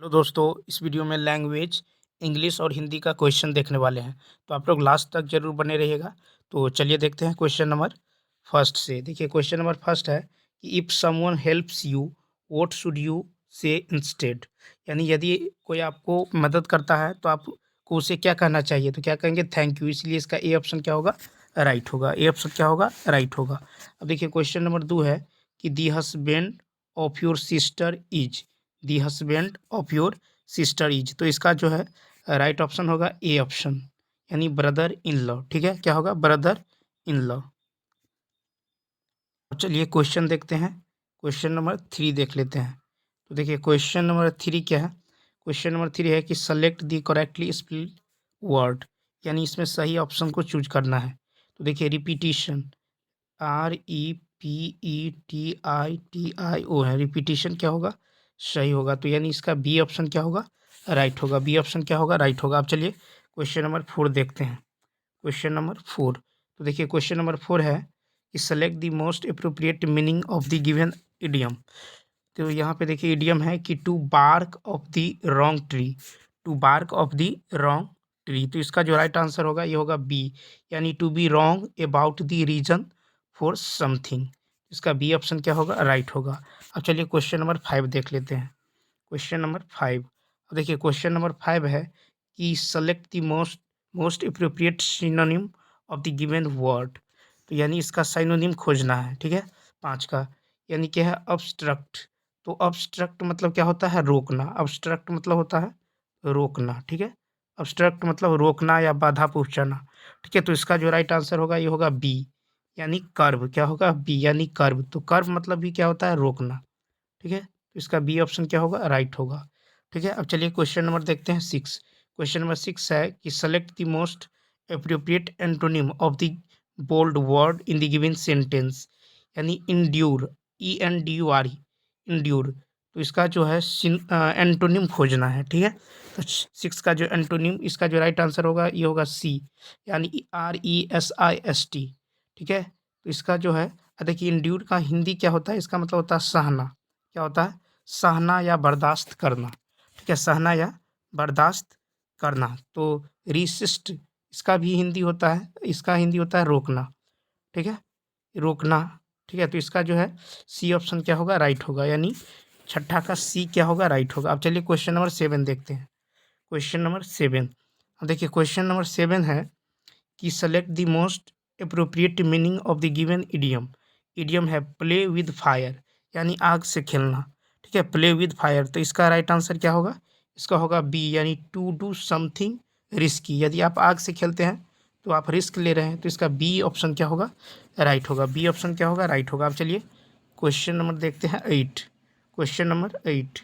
Hello दोस्तों, इस video में लैंग्वेज इंग्लिश और हिंदी का क्वेश्चन देखने वाले हैं। तो आप लोग लास्ट तक जरूर बने रहिएगा। तो चलिए देखते हैं क्वेश्चन नंबर फर्स्ट से। देखिए क्वेश्चन नंबर फर्स्ट है कि if someone helps you what should you से इंस्टेड। यानी यदि कोई आपको मदद करता है तो आपको उसे क्या कहना चाहिए। तो क्या कहेंगे, थैंक यू। इसलिए इसका ए ऑप्शन क्या होगा, राइट होगा। ए ऑप्शन क्या होगा, राइट होगा। अब देखिए क्वेश्चन नंबर 2 है कि the husband of your sister is, the husband of your sister is. तो इसका जो है राइट ऑप्शन होगा ए ऑप्शन, यानी ब्रदर इन लॉ। ठीक है, क्या होगा, ब्रदर इन लॉ। चलिए क्वेश्चन देखते हैं। क्वेश्चन नंबर 3 देख लेते हैं। तो देखिए क्वेश्चन नंबर 3 क्या है। क्वेश्चन नंबर 3 है कि select the correctly spelled word, यानी इसमें सही ऑप्शन को चूज करना है। तो देखिए रिपीटिशन, REPETITIO है, रिपीटिशन क्या होगा, सही होगा। तो यानी इसका बी ऑप्शन क्या होगा, राइट होगा। बी ऑप्शन क्या होगा, राइट होगा। अब चलिए क्वेश्चन नंबर 4 देखते हैं। क्वेश्चन नंबर 4, तो देखिए क्वेश्चन नंबर 4 है कि select the most appropriate meaning of the given idiom. तो यहाँ पे देखिए इडियम है कि to bark of the wrong tree, to bark of the wrong tree. तो इसका जो राइट आंसर होगा ये होगा बी, यानी to be wrong about the reason for something. इसका बी ऑप्शन क्या होगा, राइट होगा। अब चलिए क्वेश्चन नंबर 5 देख लेते हैं। क्वेश्चन नंबर 5, अब देखिए क्वेश्चन नंबर 5 है कि select the most appropriate synonym of the given word. तो यानी इसका सिनोनिम खोजना है। ठीक है, 5 का, यानी क्या है, ऑब्स्ट्रक्ट। तो ऑब्स्ट्रक्ट मतलब क्या होता है, रोकना। ऑब्स्ट्रक्ट मतलब होता है रोकना। ठीक है, ऑब्स्ट्रक्ट मतलब रोकना या बाधा पहुंचाना। ठीक है, तो इसका जो राइट आंसर होगा ये होगा बी, यानी कर्व। क्या होगा, बी यानी कर्व। तो कर्व मतलब भी क्या होता है, रोकना। ठीक है, तो इसका बी ऑप्शन क्या होगा, राइट होगा। ठीक है, अब चलिए क्वेश्चन नंबर देखते हैं 6। क्वेश्चन नंबर 6 है कि select the most appropriate antonym of the bold word in the given sentence, यानी इंड्यूर, ENDURE, इंड्यूर। तो इसका जो है एंटोनिम खोजना है। ठीक है, तो 6 का जो एंटोनिम, इसका जो राइट आंसर होगा ये होगा सी, यानी RESIST। ठीक है, तो इसका जो है, देखिए इंड्यूर का हिंदी क्या होता है, इसका मतलब होता है सहना। क्या होता है, सहना या बर्दाश्त करना। ठीक है, सहना या बर्दाश्त करना। तो रिसिस्ट, इसका भी हिंदी होता है, इसका हिंदी होता है रोकना। ठीक है, रोकना। ठीक है, तो इसका जो है सी ऑप्शन क्या होगा, राइट होगा, यानी छठा का सी क्या होगा, राइट होगा। अब चलिए क्वेश्चन नंबर 7 देखते हैं। क्वेश्चन नंबर 7, अब देखिए क्वेश्चन नंबर 7 है कि select the most appropriate meaning of the given idiom. Idiom है प्ले विद फायर, यानी आग से खेलना। ठीक है, प्ले विद फायर। तो इसका राइट आंसर क्या होगा, इसका होगा बी, यानी टू डू समथिंग रिस्की। यदि आप आग से खेलते हैं तो आप रिस्क ले रहे हैं। तो इसका बी ऑप्शन क्या होगा, राइट होगा। बी ऑप्शन क्या होगा, राइट होगा। अब चलिए क्वेश्चन नंबर देखते हैं 8। क्वेश्चन नंबर 8,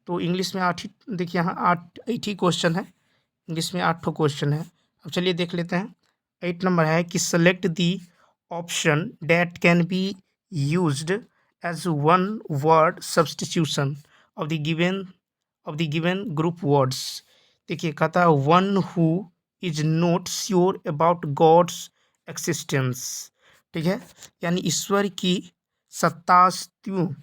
तो इंग्लिश में 8 ही, देखिए यहाँ 8 ही क्वेश्चन है। इंग्लिश में 8 ठो क्वेश्चन है। अब चलिए देख लेते हैं। 8 नंबर है कि select the option that can be used as one word substitution of the given group words. देखिए कहता है one who is not sure about God's existence. ठीक है, यानी ईश्वर की सत्तास्तित्व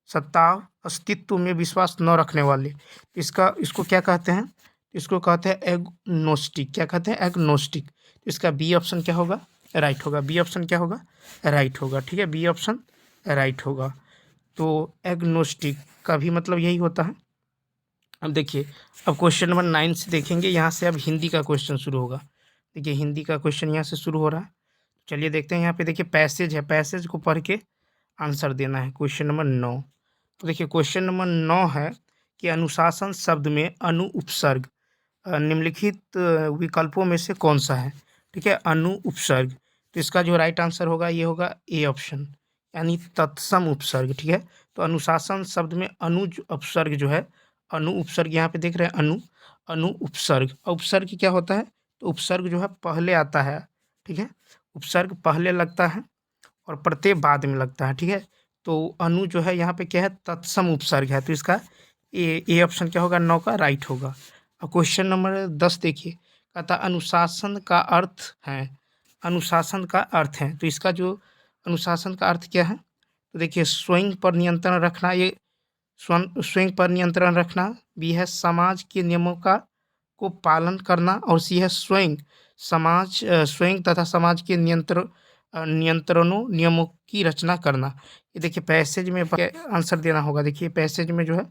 सत्ता अस्तित्व में विश्वास न रखने वाले। इसको क्या कहते हैं, इसको कहते हैं एग्नोस्टिक। क्या कहते हैं, एग्नोस्टिक। इसका बी ऑप्शन क्या होगा, राइट होगा। बी ऑप्शन क्या होगा, राइट होगा। ठीक है, बी ऑप्शन राइट होगा। तो एग्नोस्टिक का भी मतलब यही होता है। अब देखिए, अब क्वेश्चन नंबर 9 से देखेंगे। यहाँ से अब हिंदी का क्वेश्चन शुरू होगा। देखिए हिंदी का क्वेश्चन यहाँ से शुरू हो रहा है। चलिए देखते हैं। यहाँ पे देखिए पैसेज है, पैसेज को पढ़ के आंसर देना है। क्वेश्चन नंबर 9, तो देखिए क्वेश्चन नंबर 9 है कि अनुशासन शब्द में अनु उपसर्ग निम्नलिखित विकल्पों में से कौन सा है। ठीक है, अनु उपसर्ग। तो इसका जो राइट आंसर होगा ये होगा ए ऑप्शन, यानी तत्सम उपसर्ग। ठीक है, तो अनुशासन शब्द में उपसर्ग जो है, अनु उपसर्ग, यहाँ पे देख रहे हैं अनु, अनु उपसर्ग। उपसर्ग क्या होता है, तो उपसर्ग जो है पहले आता है। ठीक है, उपसर्ग पहले लगता है और प्रत्यय बाद में लगता है। ठीक है, तो अनु जो है यहाँ पे क्या है, तत्सम उपसर्ग है। तो इसका ए ऑप्शन क्या होगा, 9 का राइट होगा। अब क्वेश्चन नंबर 10 देखिए, कहता अनुशासन का अर्थ है, अनुशासन का अर्थ है। तो इसका जो अनुशासन का अर्थ क्या है, तो देखिए स्वयं पर नियंत्रण रखना, ये स्वयं पर नियंत्रण रखना, बी है समाज के नियमों का को पालन करना, और सी है स्वयं तथा समाज के नियंत्रणों नियमों की रचना करना। ये देखिए पैसेज में आंसर देना होगा। देखिए पैसेज में जो है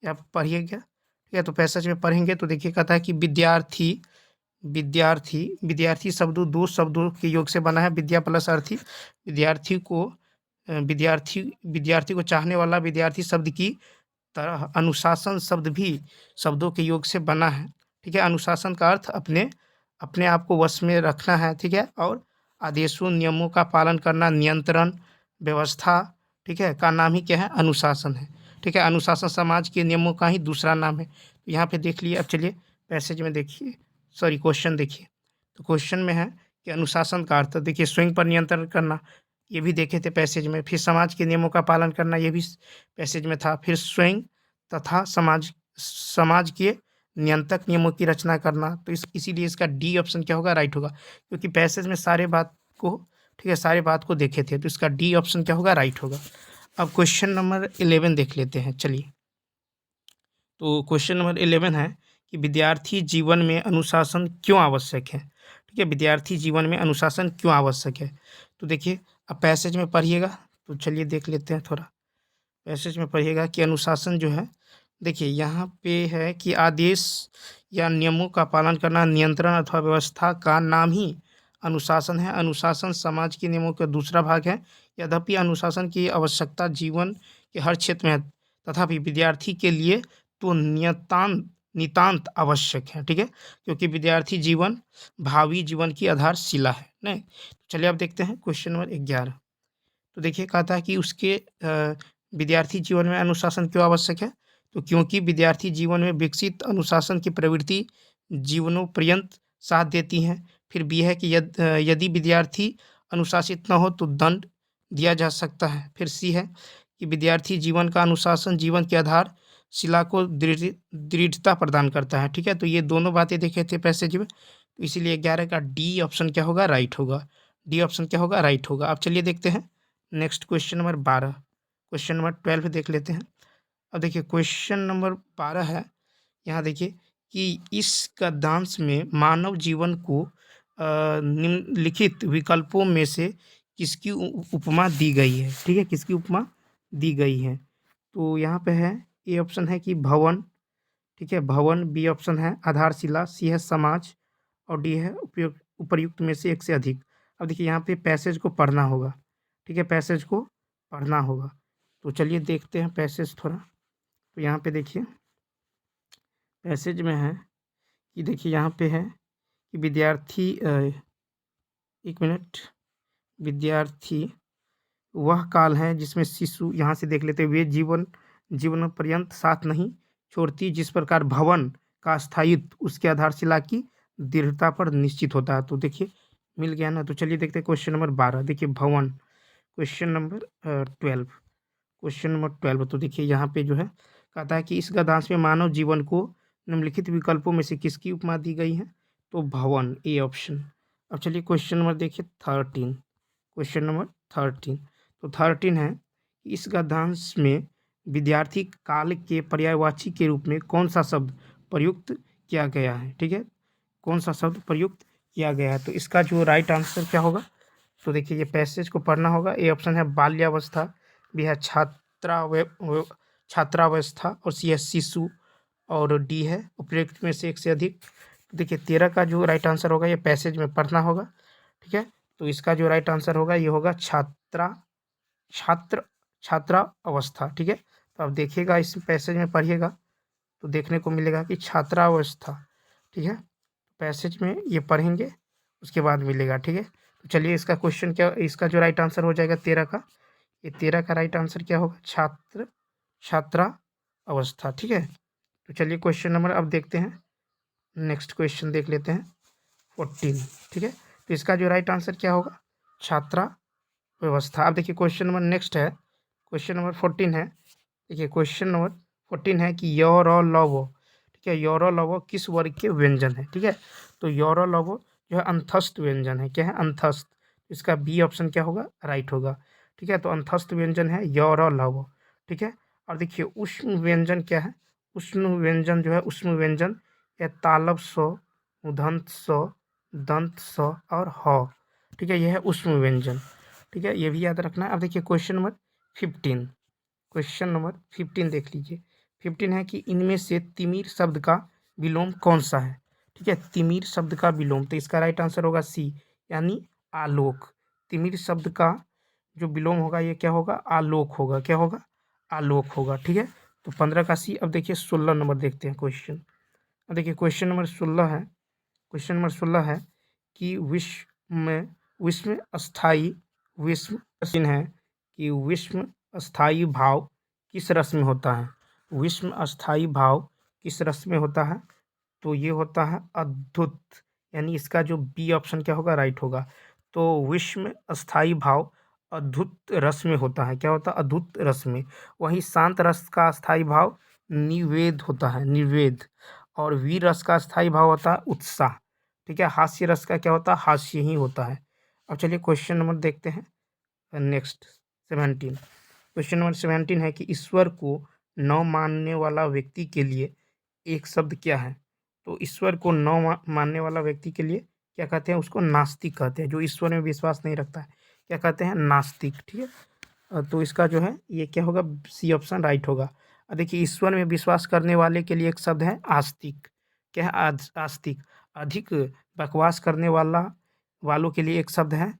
आप पढ़िएगा, ठीक है। तो पैसेज में पढ़ेंगे तो देखिए कहता है कि विद्यार्थी शब्दों दो शब्दों के योग से बना है, विद्या प्लस अर्थी। विद्यार्थी को चाहने वाला, विद्यार्थी शब्द की तरह अनुशासन शब्द भी शब्दों के योग से बना है, ठीक है। अनुशासन का अर्थ अपने आप को वश में रखना है, ठीक है। और आदेशों नियमों का पालन करना, नियंत्रण व्यवस्था, ठीक है, का नाम ही क्या है? अनुशासन है, ठीक है। अनुशासन समाज के नियमों का ही दूसरा नाम है। तो यहाँ पे देख लिए। अब चलिए पैसेज में देखिए, सॉरी क्वेश्चन देखिए। तो क्वेश्चन में है कि अनुशासन का अर्थ देखिए स्वयं पर नियंत्रण करना, ये भी देखे थे पैसेज में। फिर समाज के नियमों का पालन करना, ये भी पैसेज में था। फिर स्वयं तथा समाज के नियंत्रक नियमों की रचना करना। तो इसीलिए इसका डी ऑप्शन क्या होगा? राइट होगा, क्योंकि पैसेज में सारे बात को, ठीक है, सारे बात को देखे थे। तो इसका डी ऑप्शन क्या होगा? राइट होगा। अब क्वेश्चन नंबर 11 देख लेते हैं, चलिए। तो क्वेश्चन नंबर 11 है कि विद्यार्थी जीवन में अनुशासन क्यों आवश्यक है, ठीक है। विद्यार्थी जीवन में अनुशासन क्यों आवश्यक है? तो देखिए अब पैसेज में पढ़िएगा, तो चलिए देख लेते हैं थोड़ा। पैसेज में पढ़िएगा कि अनुशासन जो है, देखिए यहाँ पे है कि आदेश या नियमों का पालन करना, नियंत्रण अथवा व्यवस्था का नाम ही अनुशासन है। अनुशासन समाज के नियमों का दूसरा भाग है। यद्यपि अनुशासन की आवश्यकता जीवन के हर क्षेत्र में है, तथापि विद्यार्थी के लिए तो नितांत आवश्यक है, ठीक है, क्योंकि विद्यार्थी जीवन भावी जीवन की आधारशिला है। नहीं, चलिए अब देखते हैं क्वेश्चन नंबर 11। तो देखिए कहता है कि उसके विद्यार्थी जीवन में अनुशासन क्यों आवश्यक है? तो क्योंकि विद्यार्थी जीवन में विकसित अनुशासन की प्रवृत्ति जीवनोपर्यंत साथ देती हैं। फिर बी है कि यदि विद्यार्थी अनुशासित न हो तो दंड दिया जा सकता है। फिर सी है कि विद्यार्थी जीवन का अनुशासन जीवन के आधार शिला को दृढ़ता प्रदान करता है, ठीक है। तो ये दोनों बातें देखे थे पैसेज में, तो इसीलिए 11 का डी ऑप्शन क्या होगा? राइट होगा। डी ऑप्शन क्या होगा? राइट होगा। अब चलिए देखते हैं next question number 12। Question number 12 देख लेते हैं। अब देखिए क्वेश्चन नंबर 12 है, यहाँ देखिए कि इस गद्यांश में मानव जीवन को निम्नलिखित विकल्पों में से किसकी उपमा दी गई है, ठीक है, किसकी उपमा दी गई है? तो यहाँ पे है, ए ऑप्शन है कि भवन, ठीक है, भवन। बी ऑप्शन है आधारशिला। सी है समाज, और डी है उपर्युक्त में से एक से अधिक। अब देखिए यहाँ पे पैसेज को पढ़ना होगा, ठीक है, पैसेज को पढ़ना होगा। तो चलिए देखते हैं पैसेज थोड़ा। तो यहाँ पे देखिए पैसेज में है कि देखिए यहाँ पे है कि विद्यार्थी एक मिनट, विद्यार्थी वह काल है जिसमें शिशु, यहाँ से देख लेते हुए जीवन पर्यंत साथ नहीं छोड़ती, जिस प्रकार भवन का स्थायित्व उसके आधारशिला की दृढ़ता पर निश्चित होता है। तो देखिए मिल गया ना। तो चलिए देखते हैं क्वेश्चन नंबर 12। देखिए भवन, क्वेश्चन नंबर 12, क्वेश्चन नंबर 12। तो देखिए यहाँ पे जो है कहता है कि इस गद्यांश में मानव जीवन को निम्नलिखित विकल्पों में से किसकी उपमा दी गई है? तो भवन, ए ऑप्शन। अब चलिए क्वेश्चन नंबर देखिए 13, क्वेश्चन नंबर 13। तो 13 है कि इस गद्यांश में विद्यार्थी काल के पर्यायवाची के रूप में कौन सा शब्द प्रयुक्त किया गया है, ठीक है, कौन सा शब्द प्रयुक्त किया गया है? तो इसका जो राइट आंसर क्या होगा? तो देखिए ये पैसेज को पढ़ना होगा। ए ऑप्शन है बाल्यावस्था, बी है छात्रावस्था, और सी है शिशु, और डी है उपयुक्त में से एक से अधिक। तो देखिए 13 का जो राइट आंसर होगा ये पैसेज में पढ़ना होगा, ठीक है। तो इसका जो राइट आंसर होगा ये होगा छात्रा अवस्था, ठीक है। तो अब देखिएगा इस पैसेज में पढ़िएगा तो देखने को मिलेगा कि छात्रावस्था, ठीक है, पैसेज में ये पढ़ेंगे उसके बाद मिलेगा, ठीक है। तो चलिए इसका क्वेश्चन क्या, इसका जो राइट आंसर हो जाएगा 13 का, ये 13 का राइट आंसर क्या होगा? छात्रा अवस्था, ठीक है। तो चलिए क्वेश्चन नंबर अब देखते हैं, नेक्स्ट क्वेश्चन देख लेते हैं 14, ठीक है। तो इसका जो राइट आंसर क्या होगा? छात्रा व्यवस्था। अब देखिए क्वेश्चन नंबर नेक्स्ट है, क्वेश्चन नंबर 14 है। देखिए क्वेश्चन नंबर 14 है कि योरो लवो, ठीक है, योरो लवो किस वर्ग के व्यंजन है, ठीक है। तो योरो लवो जो है अंतस्थ व्यंजन है, क्या है? अंतस्थ। इसका बी ऑप्शन क्या होगा? राइट होगा, ठीक है। तो अंतस्थ व्यंजन है योरो लवो, ठीक है। और देखिए उष्ण व्यंजन क्या है, उष्ण व्यंजन जो है, उष्ण व्यंजन या तालब स, मूर्धन्य स, दंत स और ह, ठीक है, यह है उष्ण व्यंजन, ठीक है, ये भी याद रखना है। अब देखिए क्वेश्चन नंबर 15, क्वेश्चन नंबर 15 देख लीजिए। 15 है कि इनमें से तिमिर शब्द का विलोम कौन सा है, ठीक है, तिमिर शब्द का विलोम, तो इसका राइट आंसर होगा सी, यानी आलोक। तिमिर शब्द का जो विलोम होगा ये क्या होगा, आलोक होगा, क्या होगा, आलोक होगा, ठीक है। तो 15 का सी। अब देखिए 16 नंबर देखते हैं क्वेश्चन। अब देखिए क्वेश्चन नंबर 16 है, क्वेश्चन नंबर 16 है कि विश्व अस्थाई विश्व चिन्ह है कि विश्व अस्थाई भाव किस रस में होता है, विश्व अस्थाई भाव किस रस में होता है, तो ये होता है अद्भुत, यानी इसका जो बी ऑप्शन क्या होगा, राइट होगा। तो विश्व अस्थाई भाव अद्भुत रस में होता है, क्या होता है, अद्भुत रस में। वहीं शांत रस का अस्थाई भाव निवेद होता है, निवेद। और वीर रस का अस्थाई भाव होता है उत्साह, ठीक है। हास्य रस का क्या होता है, हास्य ही होता है। अब चलिए क्वेश्चन नंबर देखते हैं नेक्स्ट 17। क्वेश्चन नंबर 17 है कि ईश्वर को न मानने वाला व्यक्ति के लिए एक शब्द क्या है, तो ईश्वर को न मानने वाला व्यक्ति के लिए क्या कहते हैं, उसको नास्तिक कहते हैं। जो ईश्वर में विश्वास नहीं रखता है क्या कहते हैं, नास्तिक, ठीक है। तो इसका जो है ये क्या होगा, सी ऑप्शन राइट होगा। देखिए ईश्वर में विश्वास करने वाले के लिए एक शब्द है आस्तिक, क्या है, आस्तिक। अधिक बकवास करने वालों के लिए एक शब्द है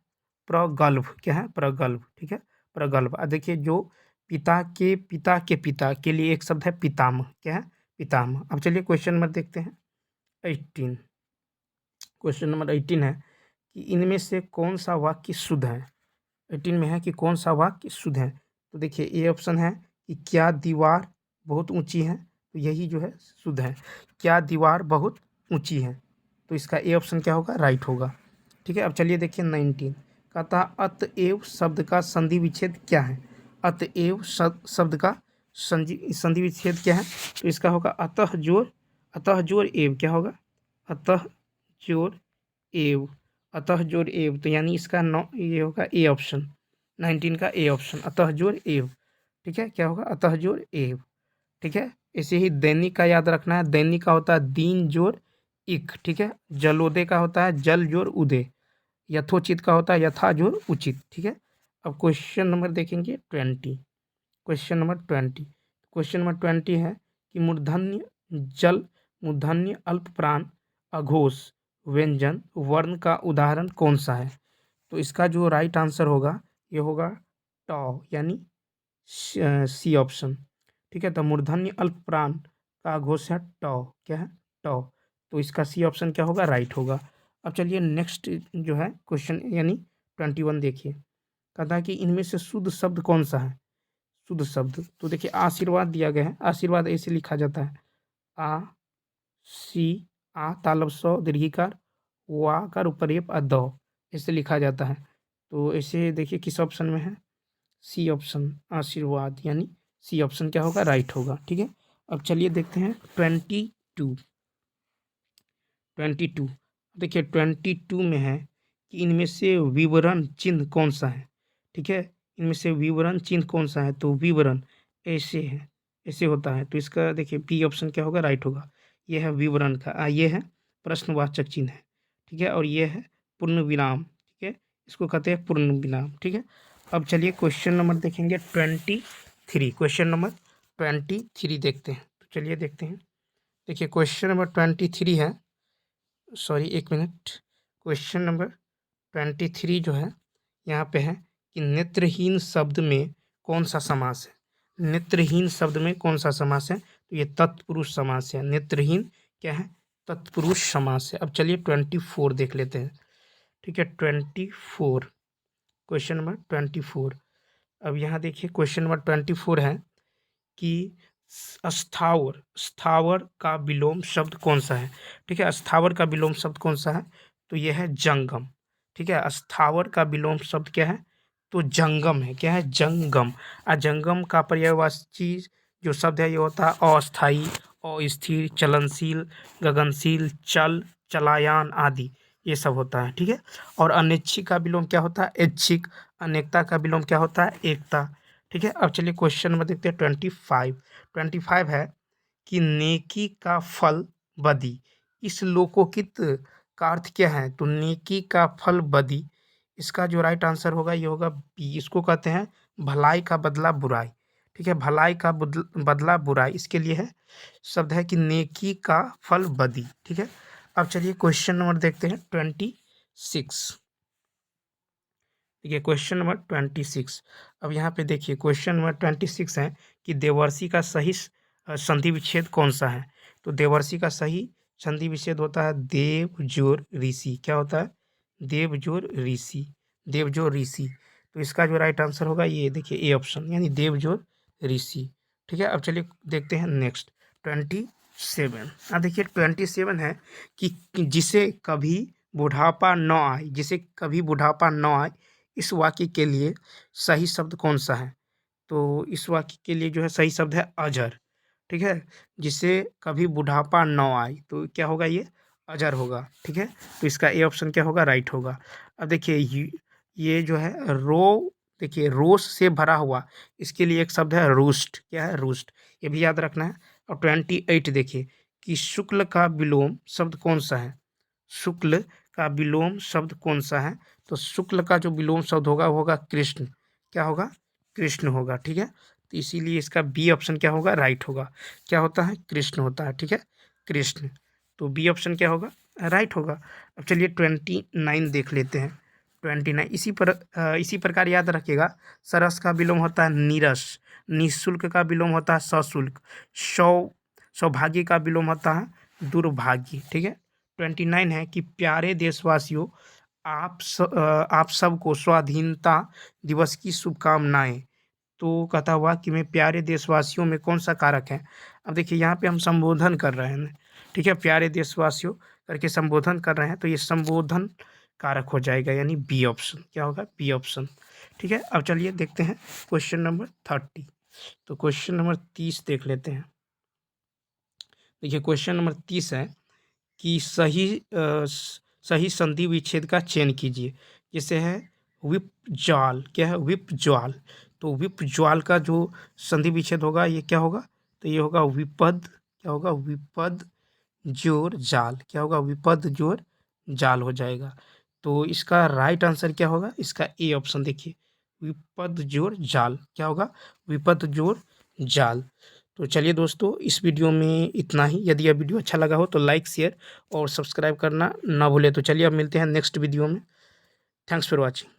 प्रगल्भ, क्या है, प्रगल्भ, ठीक है, प्रगल्भ। देखिए जो पिता के पिता के लिए एक शब्द है पितामह, क्या है, पितामह। अब चलिए क्वेश्चन नंबर देखते हैं 18। क्वेश्चन नंबर 18 है कि इनमें से कौन सा वाक्य शुद्ध है, 18 में है कि कौन सा वाक्य शुद्ध है। तो देखिए ए ऑप्शन है कि क्या दीवार बहुत ऊंची है, तो यही जो है शुद्ध है, क्या दीवार बहुत ऊंची है, तो इसका ए ऑप्शन क्या होगा, राइट होगा, ठीक है। अब चलिए देखिए 19, कहता अतएव शब्द का संधि विच्छेद क्या है, अतएव शब्द का संधि विच्छेद क्या है, तो इसका होगा अतः जोर एव, क्या होगा, अतः जोर एव, अतः जोर एव, तो यानी इसका ये होगा ए ऑप्शन, 19 का ए ऑप्शन, अतः जोर एव, ठीक है, क्या होगा, अतः जोर एव, ठीक है। ऐसे ही दैनिक का याद रखना है, दैनिक का होता है दीन जोर इक, ठीक है। जलोदय का होता है जल जोर उदय, यथोचित का होता है यथा जोर उचित, ठीक है। अब क्वेश्चन नंबर देखेंगे 20, क्वेश्चन नंबर 20, क्वेश्चन नंबर 20 है कि मूर्धन्य अल्प प्राण अघोष व्यंजन वर्ण का उदाहरण कौन सा है, तो इसका जो राइट आंसर होगा ये होगा टॉ, यानी सी ऑप्शन, ठीक है। तो मूर्धन्य अल्प प्राण का अघोष है टॉ, क्या है, टॉ, तो इसका सी ऑप्शन क्या होगा, राइट होगा। अब चलिए नेक्स्ट जो है क्वेश्चन यानी 21 देखिए, कहता है कि इनमें से शुद्ध शब्द कौन सा है, शुद्ध शब्द, तो देखिए आशीर्वाद दिया गया है, आशीर्वाद ऐसे लिखा जाता है आ सी, आ तालब सौ दीर्घिकार, वाकार उपरेप अदौ, ऐसे लिखा जाता है। तो ऐसे देखिए किस ऑप्शन में है, सी ऑप्शन आशीर्वाद, यानी सी ऑप्शन क्या होगा, राइट होगा, ठीक है। अब चलिए देखते हैं 22 देखिए 22 में है कि इनमें से विवरण चिन्ह कौन सा है, ठीक है, इनमें से विवरण चिन्ह कौन सा है, तो विवरण ऐसे है, ऐसे होता है, तो इसका देखिए बी ऑप्शन क्या होगा, राइट होगा। यह है विवरण का, ये है प्रश्नवाचक चिन्ह है, ठीक है, और ये है पूर्ण विराम, ठीक है, इसको कहते हैं पूर्ण विराम, ठीक है। अब चलिए क्वेश्चन नंबर देखेंगे 23, क्वेश्चन नंबर 23 देखते हैं, तो चलिए देखते हैं। देखिए क्वेश्चन नंबर 23 है, सॉरी एक मिनट, क्वेश्चन नंबर 23 जो है यहाँ पे है कि नेत्रहीन शब्द में कौन सा समास है, नेत्रहीन शब्द में कौन सा समास है, तो ये तत्पुरुष समास है, नेत्रहीन क्या है, तत्पुरुष समास है। अब चलिए 24 देख लेते हैं, ठीक है, 24, क्वेश्चन नंबर 24। अब यहाँ देखिए क्वेश्चन नंबर 24 है कि स्थावर स्थावर का विलोम शब्द कौन सा है, ठीक है, स्थावर का विलोम शब्द कौन सा है, तो यह है जंगम, ठीक है, स्थावर का विलोम शब्द क्या है, तो जंगम है, क्या है, जंगम। जंगम का पर्यायवाची जो शब्द है ये होता है अस्थाई, अस्थिर, चलनशील, गगनशील, चल, चलायान आदि, ये सब होता है, ठीक है। और अनैच्छिक का विलोम क्या होता है, ऐच्छिक, अनेकता का विलोम क्या होता है, एकता, ठीक है। अब चलिए क्वेश्चन नंबर देखते हैं 25 है कि नेकी का फल बदी, इस लोकोकित का अर्थ क्या है? तो नेकी का फल बदी, इसका जो राइट आंसर होगा ये होगा बी। इसको कहते हैं भलाई का बदला बुराई। ठीक है, भलाई का बदला बुराई, इसके लिए है शब्द है कि नेकी का फल बदी। ठीक है। अब चलिए क्वेश्चन नंबर देखते हैं 26। देखिए क्वेश्चन नंबर 26। अब यहाँ पे देखिए क्वेश्चन नंबर 26 है कि देवर्षि का सही संधि विच्छेद कौन सा है? तो देवर्षि का सही संधि विच्छेद होता है देव जोर ऋषि। क्या होता है? देव जोर ऋषि, देव जोर ऋषि। तो इसका जो राइट आंसर होगा ये देखिए ए ऑप्शन, यानी देव जोर ऋषि। ठीक है। अब चलिए देखते हैं नेक्स्ट 27। देखिए 27 है कि जिसे कभी बुढ़ापा न आए, जिसे कभी बुढ़ापा न आए, इस वाक्य के लिए सही शब्द कौन सा है? तो इस वाक्य के लिए जो है सही शब्द है अजर। ठीक है, जिसे कभी बुढ़ापा न आए, तो क्या होगा ये? अजर होगा। ठीक है, तो इसका ए ऑप्शन क्या होगा? राइट होगा। अब देखिए ये जो है रो, देखिए रोष से भरा हुआ, इसके लिए एक शब्द है रूस्ट। क्या है? रूस्ट, ये भी याद रखना है। और 28 देखिए कि शुक्ल का विलोम शब्द कौन सा है? शुक्ल का विलोम शब्द कौन सा है? तो शुक्ल का जो विलोम शब्द होगा वो होगा कृष्ण। क्या होगा? कृष्ण होगा। ठीक है, तो इसीलिए इसका बी ऑप्शन क्या होगा? राइट होगा। क्या होता है? कृष्ण होता है। ठीक है, कृष्ण। तो बी ऑप्शन क्या होगा? राइट होगा। अब चलिए 29 देख लेते हैं। 29 इसी प्रकार याद रखिएगा। सरस का विलोम होता है नीरस, निःशुल्क का विलोम होता है सशुल्क, सौभाग्य का विलोम होता है दुर्भाग्य। ठीक है। 29 है कि प्यारे देशवासियों, आप सबको स्वाधीनता दिवस की शुभकामनाएं। तो कहता हुआ कि मैं प्यारे देशवासियों में कौन सा कारक है? अब देखिए यहाँ पे हम संबोधन कर रहे हैं। ठीक है, प्यारे देशवासियों करके संबोधन कर रहे हैं, तो ये संबोधन कारक हो जाएगा, यानी बी ऑप्शन। क्या होगा? B option. ठीक है। अब चलिए देखते हैं क्वेश्चन नंबर 30। तो क्वेश्चन नंबर 30 देख लेते हैं। देखिए क्वेश्चन नंबर 30 है कि सही संधि विच्छेद का चयन कीजिए। जैसे है विप ज्वाल। क्या है? विप ज्वाल। तो विप ज्वाल का जो संधि विच्छेद होगा ये क्या होगा? तो ये होगा विपद। क्या होगा? विपद जोर जाल। क्या होगा? विपद जोर जाल हो जाएगा। तो इसका राइट आंसर क्या होगा? इसका ए ऑप्शन देखिए, विपद जोर जाल। क्या होगा? विपद जोर जाल। तो चलिए दोस्तों, इस वीडियो में इतना ही। यदि यह वीडियो अच्छा लगा हो तो लाइक, शेयर और सब्सक्राइब करना ना भूलें। तो चलिए अब मिलते हैं नेक्स्ट वीडियो में। Thanks for watching.